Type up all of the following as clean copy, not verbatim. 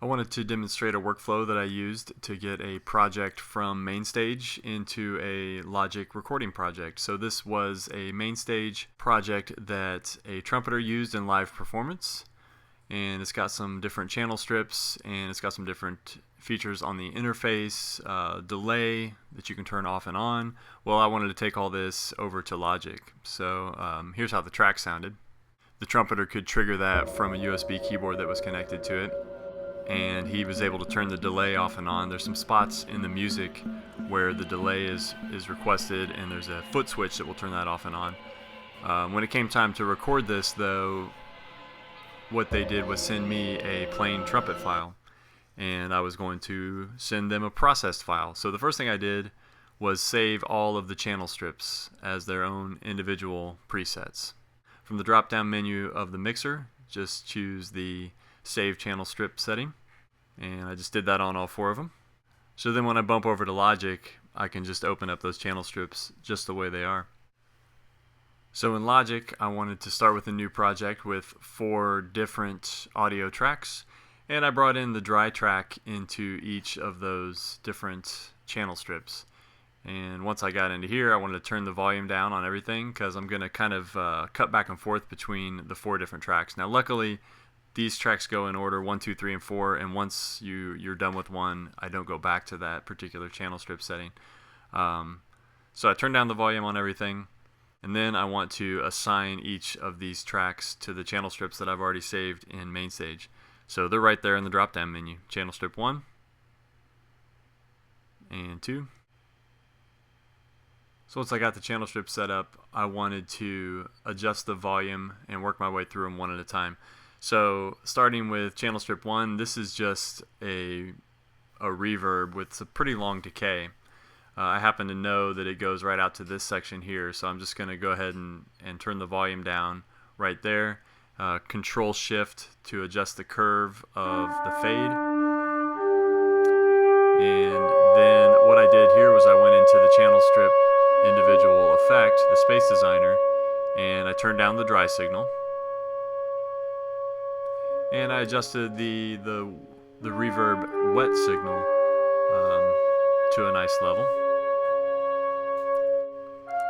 I wanted to demonstrate a workflow that I used to get a project from Mainstage into a Logic recording project. So this was a Mainstage project that a trumpeter used in live performance, and it's got some different channel strips, and it's got some different features on the interface, delay that you can turn off and on. Well, I wanted to take all this over to Logic. So here's how the track sounded. The trumpeter could trigger that from a USB keyboard that was connected to it, and he was able to turn the delay off and on. There's some spots in the music where the delay is requested, and there's a foot switch that will turn that off and on. When it came time to record this, though, what they did was send me a plain trumpet file, and I was going to send them a processed file. So the first thing I did was save all of the channel strips as their own individual presets. From the drop-down menu of the mixer, just choose the Save Channel Strip setting, and I just did that on all 4 of them. So then when I bump over to Logic, I can just open up those channel strips just the way they are. So in Logic, I wanted to start with a new project with 4 different audio tracks, and I brought in the dry track into each of those different channel strips. And once I got into here, I wanted to turn the volume down on everything because I'm going to kind of cut back and forth between the 4 different tracks. Now luckily, these tracks go in order 1, 2, 3, and 4, and once you're done with one, I don't go back to that particular channel strip setting. So I turn down the volume on everything, and then I want to assign each of these tracks to the channel strips that I've already saved in Mainstage. So they're right there in the drop-down menu. Channel strip 1 and 2. So once I got the channel strip set up, I wanted to adjust the volume and work my way through them one at a time. So starting with channel strip 1, this is just a reverb with a pretty long decay. I happen to know that it goes right out to this section here, so I'm just going to go ahead and turn the volume down right there. Control Shift to adjust the curve of the fade. And then what I did here was I went into the channel strip individual effect, the space designer, and I turned down the dry signal. And I adjusted the reverb wet signal to a nice level.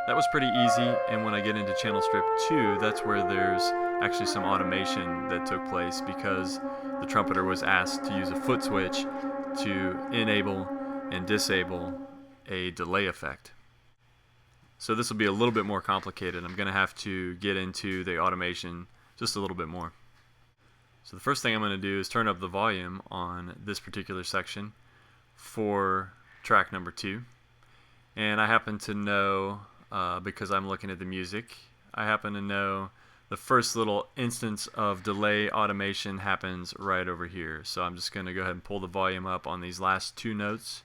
That was pretty easy, and when I get into channel strip 2, that's where there's actually some automation that took place because the trumpeter was asked to use a foot switch to enable and disable a delay effect. So this will be a little bit more complicated. I'm going to have to get into the automation just a little bit more. So the first thing I'm going to do is turn up the volume on this particular section for track number 2. And I happen to know, because I'm looking at the music, I happen to know the first little instance of delay automation happens right over here. So I'm just going to go ahead and pull the volume up on these last 2 notes.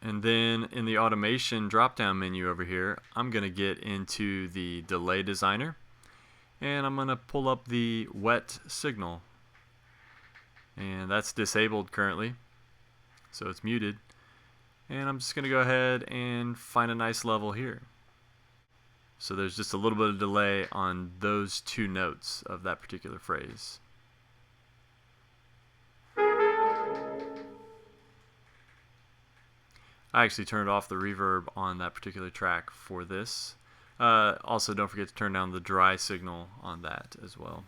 And then in the automation drop-down menu over here, I'm going to get into the delay designer, and I'm going to pull up the wet signal. And that's disabled currently, so it's muted. And I'm just going to go ahead and find a nice level here. So there's just a little bit of delay on those 2 notes of that particular phrase. I actually turned off the reverb on that particular track for this. Also, don't forget to turn down the dry signal on that as well.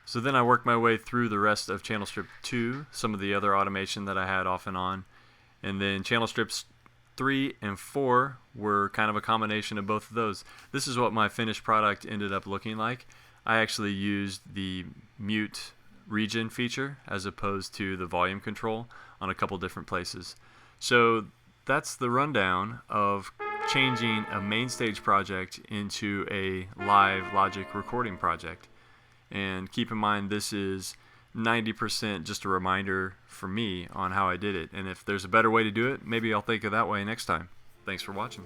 So then I worked my way through the rest of channel strip 2, some of the other automation that I had off and on, and then channel strips 3 and 4 were kind of a combination of both of those. This is what my finished product ended up looking like. I actually used the mute region feature as opposed to the volume control on a couple different places. So that's the rundown of changing a Mainstage project into a live Logic recording project. And keep in mind, this is 90% just a reminder for me on how I did it. And if there's a better way to do it, maybe I'll think of that way next time. Thanks for watching.